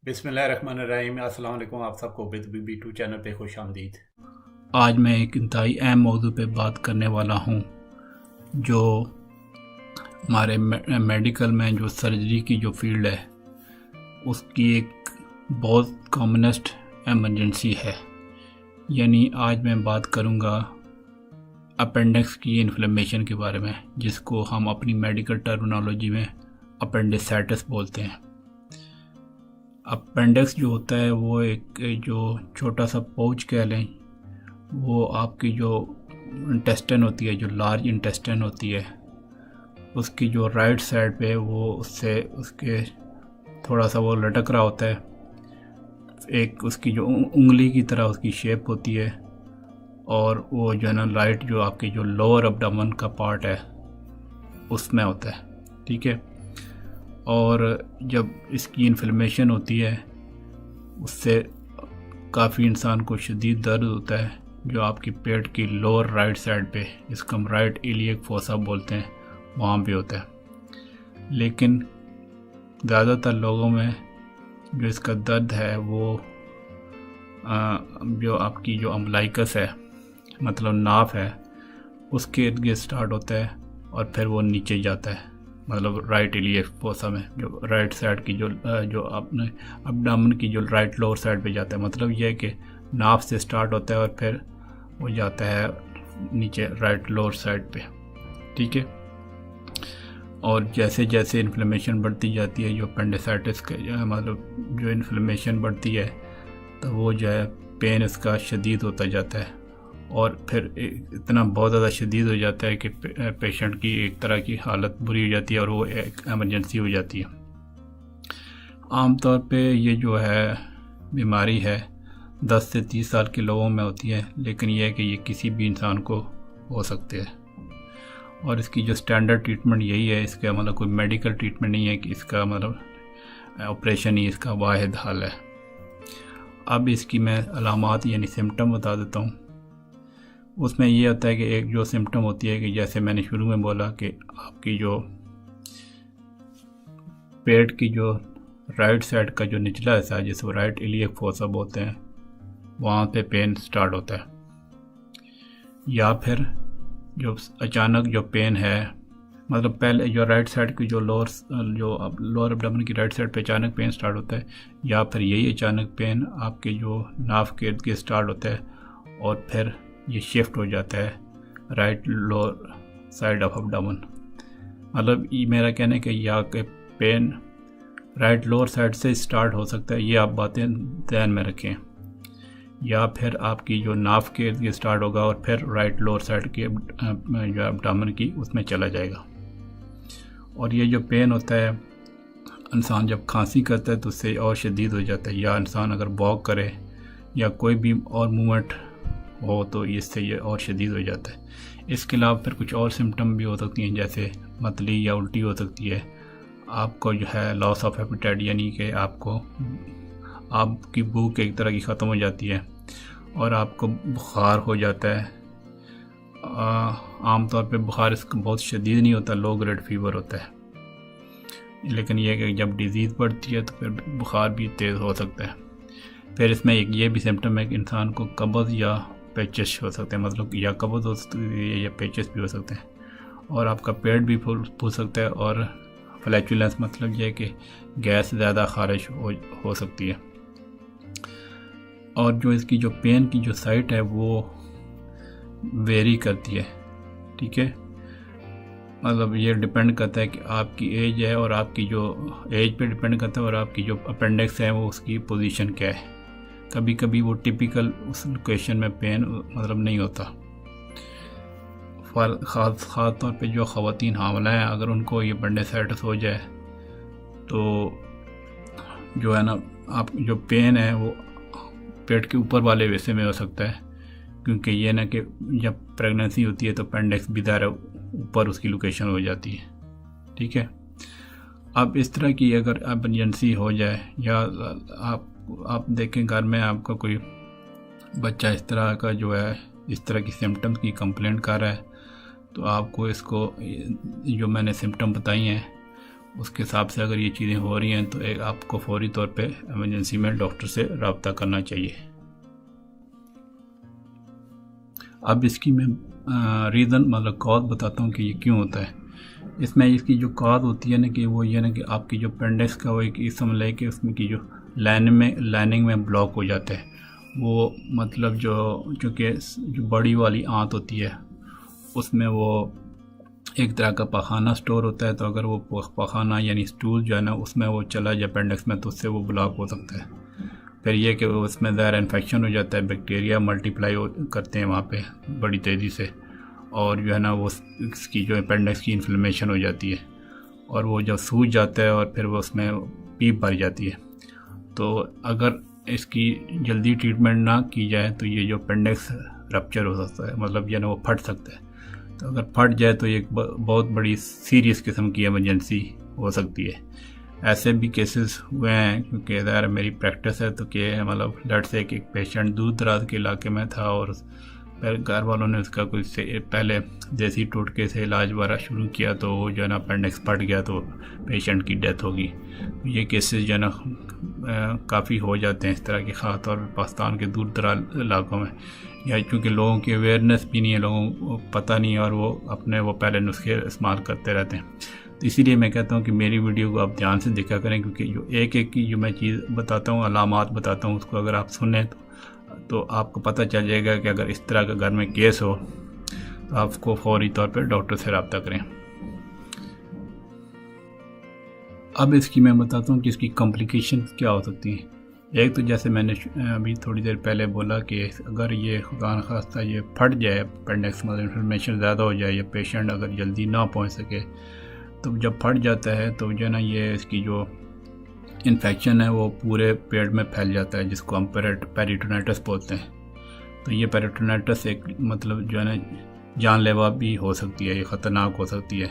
बिस्मिल्लाहिर्रहमानिर्रहीम। अस्सलाम वालेकुम। आप सबको BB2 चैनल पे खुश आमदीद। आज मैं एक इंतहाई अहम मौजू पे बात करने वाला हूँ जो हमारे मेडिकल में जो सर्जरी की जो फील्ड है उसकी एक बहुत कॉमनेस्ट एमरजेंसी है। यानी आज मैं बात करूँगा अपेंडिक्स की इन्फ्लेमेशन के बारे में, जिसको हम अपनी मेडिकल टर्मिनोलॉजी में अपेंडिसाइटिस बोलते हैं। अपेंडिक्स जो होता है वो एक जो छोटा सा पाउच कह लें, वो आपकी जो इंटेस्टाइन होती है, जो लार्ज इंटेस्टाइन होती है, उसकी जो राइट साइड पे वो उससे उसके थोड़ा सा वो लटक रहा होता है। एक उसकी जो उंगली की तरह उसकी शेप होती है, और वो जो है ना राइट जो आपकी जो लोअर एब्डोमेन का पार्ट है उसमें होता है। ठीक है। और जब इसकी इन्फ्लेमेशन होती है उससे काफ़ी इंसान को शदीद दर्द होता है, जो आपकी पेट की लोअर राइट साइड पे, जिसको हम राइट इलियक फोसा बोलते हैं, वहाँ पे होता है। लेकिन ज़्यादातर लोगों में जो इसका दर्द है वो जो आपकी जो अम्बलाइकस है, मतलब नाफ है, उसके इर्द गिर्द स्टार्ट होता है और फिर वो नीचे जाता है, मतलब राइट इलियक फोसा में, जो राइट साइड की जो आपने अब्डामन की जो राइट लोअर साइड पे जाता है। मतलब यह है कि नाफ से स्टार्ट होता है और फिर वो जाता है नीचे राइट लोअर साइड पे। ठीक है। और जैसे जैसे इन्फ्लेमेशन बढ़ती जाती है, जो अपेंडिसाइटिस का मतलब जो इन्फ्लेमेशन बढ़ती है, तो वो जो है पेन इसका शदीद होता जाता है, और फिर इतना बहुत ज़्यादा शदीद हो जाता है कि पेशेंट की एक तरह की हालत बुरी हो जाती है और वो एक एमरजेंसी हो जाती है। आमतौर पे ये जो है बीमारी है 10 से 30 साल के लोगों में होती है, लेकिन यह है कि ये किसी भी इंसान को हो सकते हैं। और इसकी जो स्टैंडर्ड ट्रीटमेंट यही है, इसका मतलब कोई मेडिकल ट्रीटमेंट नहीं है कि इसका मतलब ऑपरेशन ही इसका वाहिद हल है। अब इसकी मैं अलामात यानी सिम्टम बता देता हूँ। उसमें ये होता है कि एक जो सिम्टम होती है कि जैसे मैंने शुरू में बोला कि आपकी जो पेट की जो राइट साइड का जो निचला हिस्सा है, जिसको राइट इलियक फोसा बोलते हैं, वहाँ पे पेन स्टार्ट होता है। या फिर जो अचानक जो पेन है, मतलब पहले जो राइट साइड की जो लोअर एब्डोमेन की राइट साइड पे अचानक पेन स्टार्ट होता है, या फिर यही अचानक पेन आपके जो नाफ के इर्द गिर्द स्टार्ट होता है और फिर ये शिफ्ट हो जाता है right lower side of abdomen. मतलब ये मेरा कहना है कि या कि पेन राइट लोअर साइड से स्टार्ट हो सकता है, ये आप बातें ध्यान में रखें, या फिर आपकी जो नाफ के इर्द गिर्द स्टार्ट होगा और फिर राइट लोअर साइड के जो एब्डोमेन की उसमें चला जाएगा। और ये जो पेन होता है, इंसान जब खांसी करता है तो उससे और शदीद हो जाता है, या इंसान अगर वॉक करे या कोई भी और मूवमेंट हो तो इससे ये और शदीद हो जाता है। इसके अलावा फिर कुछ और सिम्टम भी हो सकती हैं, जैसे मतली या उल्टी हो सकती है। आपको जो है लॉस ऑफ एपेटाइट, यानी कि आपकी भूख एक तरह की ख़त्म हो जाती है और आपको बुखार हो जाता है। आमतौर पे बुखार इसका बहुत शदीद नहीं होता, लो ग्रेड फीवर होता है। लेकिन यह कि जब डिजीज़ बढ़ती है तो फिर बुखार भी तेज़ हो सकता है। फिर इसमें एक ये भी सिम्टम है कि इंसान को कब्ज़ या पेचिश हो सकते हैं, मतलब या कब्ज़ हो सकती है या पेचिश भी हो सकते हैं, और आपका पेट भी फूल सकता है, और फ्लैचुलेंस मतलब यह कि गैस ज़्यादा खारिज हो सकती है। और जो इसकी जो पेन की जो साइट है वो वेरी करती है। ठीक है। मतलब ये डिपेंड करता है कि आपकी एज है, और आपकी जो एज पे डिपेंड करता है, और आपकी जो अपेंडिक्स है वो उसकी पोजीशन क्या है। कभी कभी वो टिपिकल उस लोकेशन में पेन मतलब नहीं होता। ख़ास तौर पे जो ख़वातीन हामला हैं, अगर उनको ये अपेंडिसाइटिस हो जाए तो जो है ना, आप जो पेन है वो पेट के ऊपर वाले हिस्से में हो सकता है, क्योंकि ये ना कि जब प्रेगनेंसी होती है तो अपेंडिक्स भी ज़रा ऊपर उसकी लोकेशन हो जाती है। ठीक है। अब इस तरह की अगर एमरजेंसी हो जाए, या आप देखें घर में आपका कोई बच्चा इस तरह का जो है इस तरह की सिम्टम्स की कंप्लेंट कर रहा है, तो आपको इसको जो मैंने सिम्टम बताई हैं उसके हिसाब से अगर ये चीज़ें हो रही हैं तो एक आपको फौरी तौर पे इमरजेंसी में डॉक्टर से रब्ता करना चाहिए। अब इसकी मैं रीज़न मतलब कॉज बताता हूँ कि ये क्यों होता है। इसमें इसकी जो कॉज होती है ना कि वो ये ना कि आपकी जो अपेंडिक्स का वो एक समझ लें कि उसमें की जो लाइनिंग में ब्लॉक हो जाता है। वो मतलब चूँकि जो बड़ी वाली आंत होती है उसमें वो एक तरह का पखाना स्टोर होता है, तो अगर वो पखाना यानी स्टूल जो है ना उसमें वो चला जाए अपेंडिक्स में तो उससे वो ब्लॉक हो सकता है। फिर ये कि उसमें ज़्यादा इन्फेक्शन हो जाता है, बैक्टीरिया मल्टीप्लाई करते हैं वहाँ पे बड़ी तेज़ी से, और जो है ना वो इसकी जो अपेंडिक्स की इन्फ्लेमेशन हो जाती है और वो जब सूज जाता है और फिर वो उसमें पीप भर जाती है। तो अगर इसकी जल्दी ट्रीटमेंट ना की जाए तो ये जो अपेंडिक्स रप्चर हो सकता है, मतलब ये ना वो फट सकता है। तो अगर फट जाए तो ये बहुत बड़ी सीरियस किस्म की इमरजेंसी हो सकती है। ऐसे भी केसेस हुए हैं, क्योंकि ज़ाहिर मेरी प्रैक्टिस है तो कि मतलब लट से एक पेशेंट दूर दराज के इलाके में था और फिर घर वालों ने उसका कुछ पहले देसी टोटके से इलाज वगैरह शुरू किया तो वो जो है ना अपेंडिक्स फट गया तो पेशेंट की डेथ होगी। ये केसेस जो है ना काफ़ी हो जाते हैं इस तरह के, ख़ास तौर पर पाकिस्तान के दूर दराज इलाकों में, या क्योंकि लोगों की अवेयरनेस भी नहीं है, लोगों को पता नहीं है और वो पहले नुस्खे इस्तेमाल करते रहते हैं। तो इसीलिए मैं कहता हूँ कि मेरी वीडियो को आप ध्यान से देखा करें, क्योंकि जो एक की जो मैं चीज़ बताता हूँ, अलामात बताता हूँ, उसको अगर आप सुनें तो आपको पता चल जाएगा कि अगर इस तरह का घर में केस हो तो आपको फौरी तौर पर डॉक्टर से रब्ता करें। अब इसकी मैं बताता हूँ कि इसकी कॉम्प्लिकेशन क्या हो सकती हैं। एक तो जैसे मैंने अभी थोड़ी देर पहले बोला कि अगर ये खुदा न खास्ता ये फट जाए, अपेंडिक्स में इन्फ्लेमेशन ज़्यादा हो जाए या पेशेंट अगर जल्दी ना पहुँच सके, तो जब फट जाता है तो जो है ना ये इसकी जो इन्फेक्शन है वो पूरे पेट में फैल जाता है, जिसको हम पेरिटोनाइटिस बोलते हैं। तो ये पेरिटोनाइटिस एक मतलब जो है ना जानलेवा भी हो सकती है, ये ख़तरनाक हो सकती है।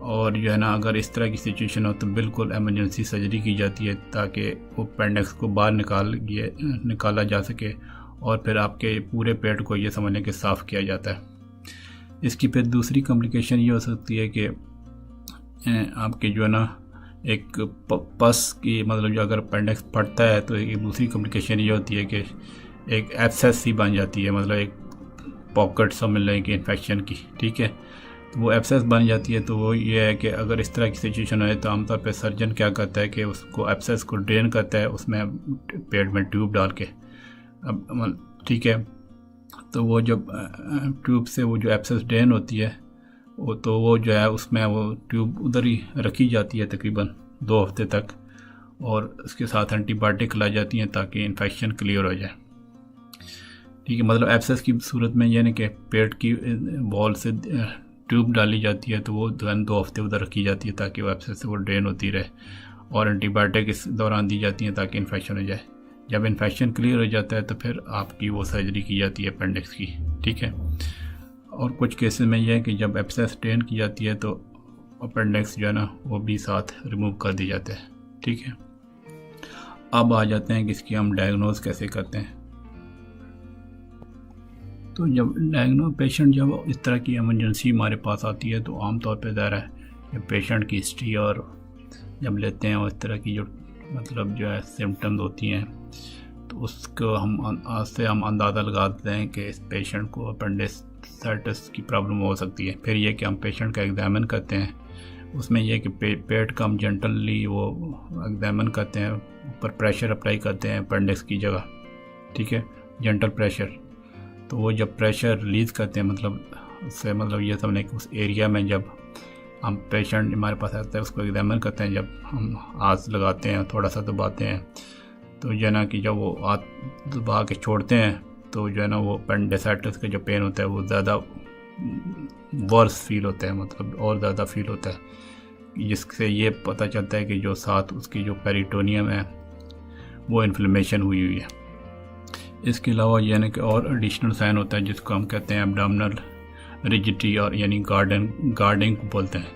और जो है ना अगर इस तरह की सिचुएशन हो तो बिल्कुल इमरजेंसी सर्जरी की जाती है ताकि वो अपेंडिक्स को बाहर निकाला जा सके और फिर आपके पूरे पेट को ये समझ लें कि साफ़ किया जाता है। इसकी फिर दूसरी कॉम्प्लिकेशन ये हो सकती है कि आपके जो है ना एक पस की मतलब जो अगर अपेंडिक्स फटता है तो एक दूसरी कॉम्प्लिकेशन ये होती है कि एक एब्सेस सी बन जाती है, मतलब एक पॉकेट समझ लें कि इन्फेक्शन की, ठीक है। तो वो एब्सेस बन जाती है। तो वो ये है कि अगर इस तरह की सिचुएशन है तो आमतौर पे सर्जन क्या करता है कि उसको एब्सेस को ड्रेन करता है, उसमें पेट में ट्यूब डाल के, अब ठीक है। तो वो जब ट्यूब से वो जो एब्सेस ड्रेन होती है वो जो है उसमें वो ट्यूब उधर ही रखी जाती है तकरीबन 2 हफ्ते तक, और उसके साथ एंटीबायोटिक खिलाई जाती हैं ताकि इन्फेक्शन क्लियर हो जाए, ठीक है। मतलब एब्सेस की सूरत में यह नहीं कि पेट की वॉल से ट्यूब डाली जाती है तो वो 2 हफ्ते उधर रखी जाती है ताकि वो एब्सेस से वो ड्रेन होती रहे, और एंटीबायोटिक इस दौरान दी जाती हैं ताकि इन्फेक्शन हो जाए। जब इन्फेक्शन क्लियर हो जाता है तो फिर आपकी वो सर्जरी की जाती है अपेंडिक्स की, ठीक है। और कुछ केसेस में यह है कि जब एब्सेस ड्रेन की जाती है तो अपेंडिक्स जो है ना वो भी साथ रिमूव कर दी जाते हैं, ठीक है। अब आ जाते हैं कि इसकी हम डायग्नोज कैसे करते हैं। तो जब पेशेंट जब इस तरह की इमरजेंसी हमारे पास आती है तो आमतौर पर ज़ाहिर है पेशेंट की हिस्ट्री और जब लेते हैं और इस तरह की जो मतलब जो है सिम्टम्स होती हैं तो उसको हम अंदाज़ा लगाते हैं कि इस पेशेंट को अपेंडिसाइटिस की प्रॉब्लम हो सकती है। फिर ये कि हम पेशेंट का एग्जामिन करते हैं, उसमें यह कि पेट का हम जेंटली वो एग्जामिन करते हैं, ऊपर प्रेशर अप्लाई करते हैं अपेंडिक्स की जगह, ठीक है, जेंटल प्रेशर। तो वो जब प्रेशर रिलीज़ करते हैं मतलब उससे मतलब ये समझें कि उस एरिया में जब हम पेशेंट हमारे पास आता है उसको एग्जामिन करते हैं, जब हम हाथ लगाते हैं थोड़ा सा दबाते हैं तो जो है ना कि जब वो हाथ दबा के छोड़ते हैं तो जो है ना वो अपेंडिसाइटिस का जो पेन होता है वो ज़्यादा वर्स फील होता है, मतलब और ज़्यादा फील होता है, जिससे ये पता चलता है कि जो साथ उसकी जो पेरिटोनियम है वो इन्फ्लेमेशन हुई है। इसके अलावा यानी कि और एडिशनल साइन होता है जिसको हम कहते हैं एब्डोमिनल रिजिडिटी और यानी गार्डिंग बोलते हैं।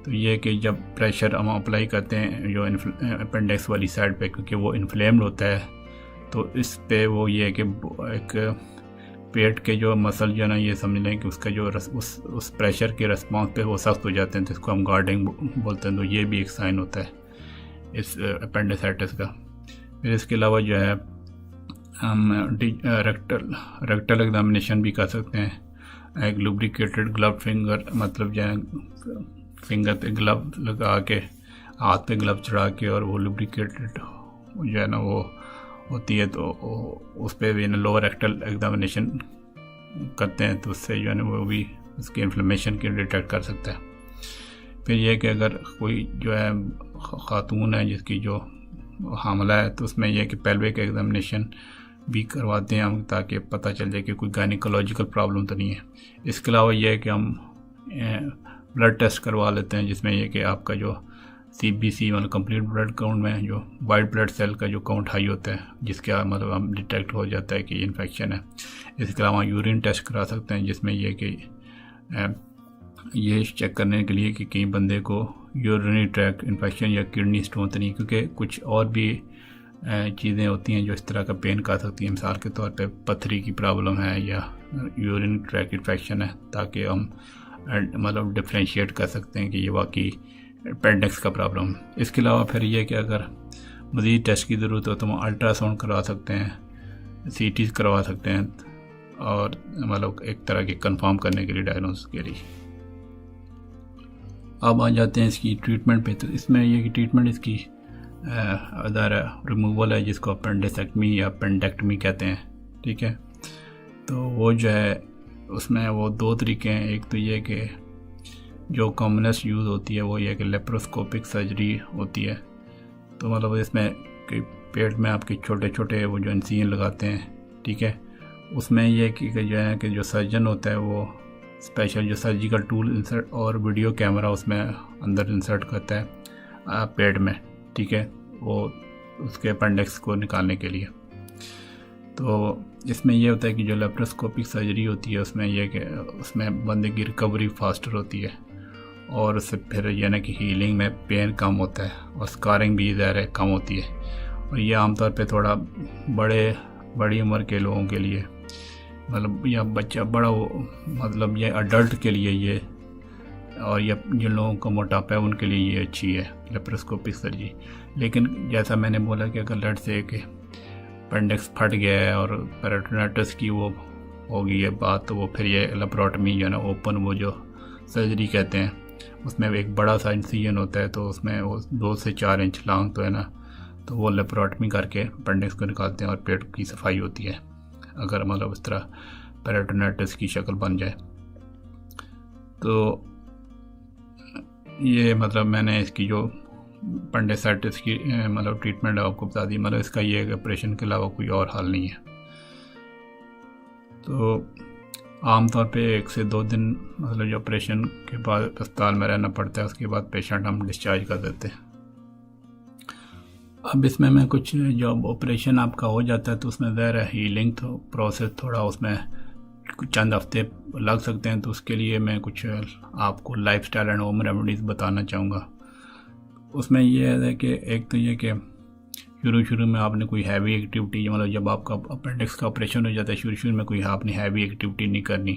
तो ये कि जब प्रेशर हम अप्लाई करते हैं जो अपेंडिक्स वाली साइड पे, क्योंकि वो इन्फ्लेम्ड होता है तो इस पे वो ये है कि एक पेट के जो मसल जो है ना, ये समझ लें कि उसका जो उस प्रेशर के रिस्पॉन्स पे वो सख्त हो जाते हैं, तो इसको हम गार्डिंग बोलते हैं। तो ये भी एक साइन होता है इस अपेंडिसाइटिस का। फिर इसके अलावा जो है हम रेक्टल एग्जामिनेशन भी कर सकते हैं। एक लुब्रिकेटेड ग्लव फिंगर, मतलब जो है फिंगर पे ग्लव लगा के, हाथ पे ग्लव चढ़ा के, और वो लुब्रिकेटेड जो है ना वो होती है, तो उस पर भी ना लोअर रेक्टल एग्जामिनेशन करते हैं, तो उससे जो है ना वो भी उसकी इन्फ्लेमेशन की डिटेक्ट कर सकता है। फिर यह कि अगर कोई जो है खातून है जिसकी जो हामला है, तो उसमें यह कि पेल्विक एग्जामिनेशन भी करवाते हैं हम, ताकि पता चल जाए कि कोई गायनिकोलॉजिकल प्रॉब्लम तो नहीं है। इसके अलावा यह है कि हम ब्लड टेस्ट करवा लेते हैं, जिसमें यह कि आपका जो CBC मतलब कंप्लीट ब्लड काउंट में जो वाइट ब्लड सेल का जो काउंट हाई होता है, जिसके मतलब हम डिटेक्ट हो जाता है कि इन्फेक्शन है। इसके अलावा यूरिन टेस्ट करा सकते हैं, जिसमें यह कि ये चेक करने के लिए कि कहीं बंदे को यूरिनरी ट्रैक इन्फेक्शन या किडनी स्टोन तो नहीं, क्योंकि कुछ और भी चीज़ें होती हैं जो इस तरह का पेन कर सकती हैं। मिसाल के तौर पे पथरी की प्रॉब्लम है या यूरिन ट्रैक इन्फेक्शन है, ताकि हम मतलब डिफ्रेंशिएट कर सकते हैं कि ये वाकई अपेंडिक्स का प्रॉब्लम। इसके अलावा फिर ये कि अगर मज़ीद टेस्ट की ज़रूरत हो तो हम अल्ट्रासाउंड करवा सकते हैं, CT करवा सकते हैं, और मतलब एक तरह की कंफर्म करने के लिए, डायग्नोसिस के लिए। अब आ जाते हैं इसकी ट्रीटमेंट पे। तो इसमें ये कि ट्रीटमेंट इसकी अदर रिमूवल है, जिसको अपेंडिसेक्टमी या अपेंडेक्टमी कहते हैं, ठीक है। तो वो जो है उसमें वो 2 तरीके हैं। एक तो ये कि जो कॉमनेस्ट यूज़ होती है वो ये कि लेप्रोस्कोपिक सर्जरी होती है। तो मतलब इसमें कि पेट में आपके छोटे छोटे वो जो इंसिजन लगाते हैं, ठीक है। उसमें ये कि जो है कि जो सर्जन होता है वो स्पेशल जो सर्जिकल टूल इंसर्ट और वीडियो कैमरा उसमें अंदर इंसर्ट करता है पेट में, ठीक है, वो उसके अपेंडिक्स को निकालने के लिए। तो इसमें यह होता है कि जो लेप्रोस्कोपिक सर्जरी होती है उसमें यह कि उसमें बंदे की रिकवरी फास्टर होती है, और उससे फिर यानी कि हीलिंग में पेन कम होता है, और स्कारिंग भी ज़्यादा कम होती है। और ये आमतौर पे थोड़ा बड़ी उम्र के लोगों के लिए, मतलब या बच्चा बड़ा मतलब ये अडल्ट के लिए ये, और या जिन लोगों को मोटापा है उनके लिए ये अच्छी है लेप्रोस्कोपिक सर्जरी। लेकिन जैसा मैंने बोला कि अगर लट से कि अपेंडिक्स फट गया है और पेरिटोनिटिस की वो हो गई है बात, तो वो फिर ये लेप्रोटमी जो है ना, ओपन वो जो सर्जरी कहते हैं, उसमें एक बड़ा सा इंसिजन होता है, तो उसमें वो 2 से 4 इंच लॉन्ग तो है ना, तो वो लेप्रोटमी करके अपेंडिक्स को निकालते हैं और पेट की सफाई होती है, अगर मतलब इस तरह पेरिटोनिटिस की शक्ल बन जाए। तो ये मतलब मैंने इसकी जो अपेंडिसाइटिस की मतलब ट्रीटमेंट आपको बता दी। मतलब इसका ये ऑपरेशन के अलावा कोई और हल नहीं है। तो आमतौर पे 1 से 2 दिन मतलब जो ऑपरेशन के बाद अस्पताल में रहना पड़ता है, उसके बाद पेशेंट हम डिस्चार्ज कर देते हैं। अब इसमें मैं कुछ जब ऑपरेशन आपका हो जाता है तो उसमें ज़रा हीलिंग तो प्रोसेस थोड़ा उसमें कुछ चंद हफ्ते लग सकते हैं, तो उसके लिए मैं कुछ आपको लाइफस्टाइल एंड होम रेमेडीज़ बताना चाहूँगा। उसमें ये है कि एक तो ये कि शुरू में आपने कोई हैवी एक्टिविटी, मतलब जब आपका अपेंडिक्स का ऑपरेशन हो जाता है शुरू में कोई आपने हैवी एक्टिविटी नहीं करनी।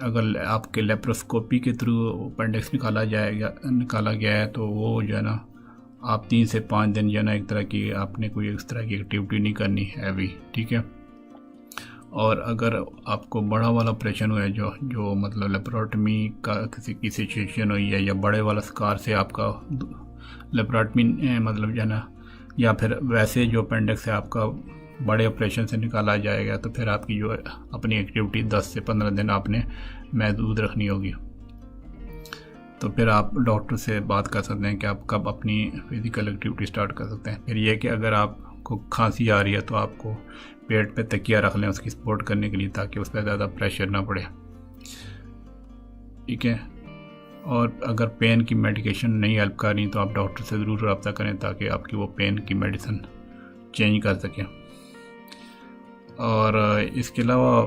अगर आपके लेप्रोस्कोपी के थ्रू अपेंडिक्स निकाला गया है तो वो जो है ना आप 3 से 5 दिन जो है ना एक तरह की आपने कोई इस तरह की एक्टिविटी नहीं करनी हैवी, ठीक है। और अगर आपको बड़ा वाला ऑपरेशन हुआ है जो मतलब लेप्रोटमी का किसी की सिचुएशन हुई है, या बड़े वाला स्कार से आपका लेप्रोटमी मतलब जो है ना, या फिर वैसे जो अपेंडिक्स है आपका बड़े ऑपरेशन से निकाला जाएगा, तो फिर आपकी जो अपनी एक्टिविटी 10 से 15 दिन आपने महदूद रखनी होगी। तो फिर आप डॉक्टर से बात कर सकते हैं कि आप कब अपनी फिज़िकल एक्टिविटी स्टार्ट कर सकते हैं। फिर यह कि अगर आपको खांसी आ रही है तो आपको पेट पे तकिया रख लें उसकी सपोर्ट करने के लिए, ताकि उस पर ज़्यादा प्रेशर ना पड़े, ठीक है। और अगर पेन की मेडिकेशन नहीं हेल्प कर रही तो आप डॉक्टर से ज़रूर रब्ता करें, ताकि आपकी वो पेन की मेडिसिन चेंज कर सकें। और इसके अलावा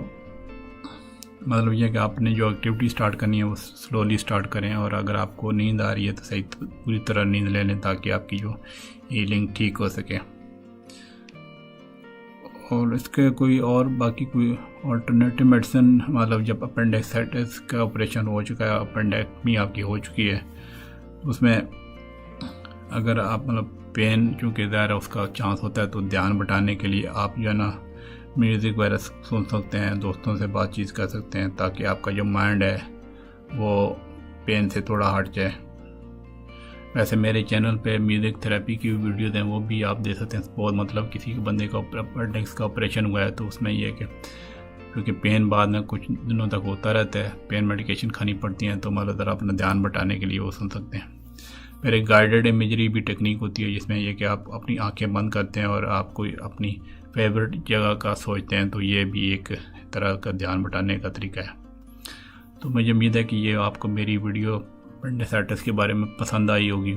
मतलब यह कि आपने जो एक्टिविटी स्टार्ट करनी है वो स्लोली स्टार्ट करें, और अगर आपको नींद आ रही है तो सही पूरी तरह नींद ले लें, ताकि आपकी जो हीलिंग ठीक हो सके। और इसके कोई और बाकी कोई ऑल्टरनेटिव मेडिसिन, मतलब जब अपेंडिसाइटिस का ऑपरेशन हो चुका है, अपेंडेक्टमी आपकी हो चुकी है, उसमें अगर आप मतलब पेन चूँकि ज़्यादा है उसका चांस होता है, तो ध्यान बटाने के लिए आप जो है ना म्यूज़िक वगैरह सुन सकते हैं, दोस्तों से बातचीत कर सकते हैं, ताकि आपका जो माइंड है वो पेन से थोड़ा हट जाए। वैसे मेरे चैनल पे म्यूज़िक थेरेपी की वीडियोज़ हैं, वो भी आप देख सकते हैं। बहुत मतलब किसी के बंदे का अपेंडिक्स का ऑपरेशन हुआ है, तो उसमें ये है कि क्योंकि पेन बाद में कुछ दिनों तक होता रहता है, पेन मेडिकेशन खानी पड़ती हैं, तो मतलब ज़रा अपना ध्यान बटाने के लिए वो सुन सकते हैं। मेरे गाइडेड इमेजरी भी टेक्निक होती है, जिसमें यह कि आप अपनी आंखें बंद करते हैं और आप कोई अपनी फेवरेट जगह का सोचते हैं, तो ये भी एक तरह का ध्यान बटाने का तरीका है। तो मुझे उम्मीद है कि ये आपको मेरी वीडियो अपेंडिसाइटिस के बारे में पसंद आई होगी।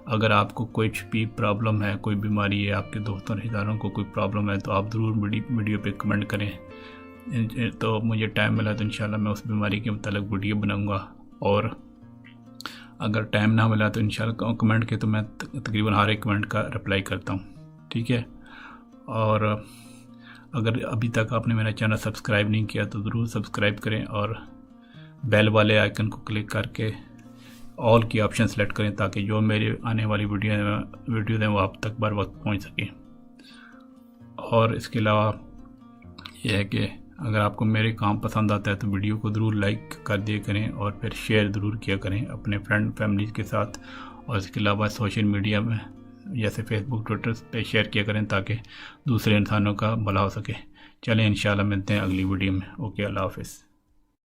अगर आपको कुछ भी प्रॉब्लम है, कोई बीमारी है, आपके दोस्तों रिश्तेदारों को कोई प्रॉब्लम है, तो आप ज़रूर वीडियो पे कमेंट करें। तो मुझे टाइम मिला तो इंशाल्लाह मैं उस बीमारी के मुतालिक वीडियो बनाऊंगा, और अगर टाइम ना मिला तो इंशाल्लाह कमेंट के तो मैं तकरीबन हर एक कमेंट का रिप्लाई करता हूँ, ठीक है। और अगर अभी तक आपने मेरा चैनल सब्सक्राइब नहीं किया तो ज़रूर सब्सक्राइब करें, और बेल वाले आइकन को क्लिक करके ऑल की ऑप्शन सेलेक्ट करें, ताकि जो मेरे आने वाली वीडियोज़ हैं वो आप तक बर वक्त पहुँच सकें। और इसके अलावा यह है कि अगर आपको मेरे काम पसंद आता है तो वीडियो को ज़रूर लाइक कर दिया करें, और फिर शेयर ज़रूर किया करें अपने फ्रेंड फैमिली के साथ। और इसके अलावा सोशल मीडिया में जैसे फेसबुक ट्विटर पे शेयर किया करें, ताकि दूसरे इंसानों का भला हो सके। चलें इंशाल्लाह मिलते हैं अगली वीडियो में। ओके, अल्लाह हाफ़िज़।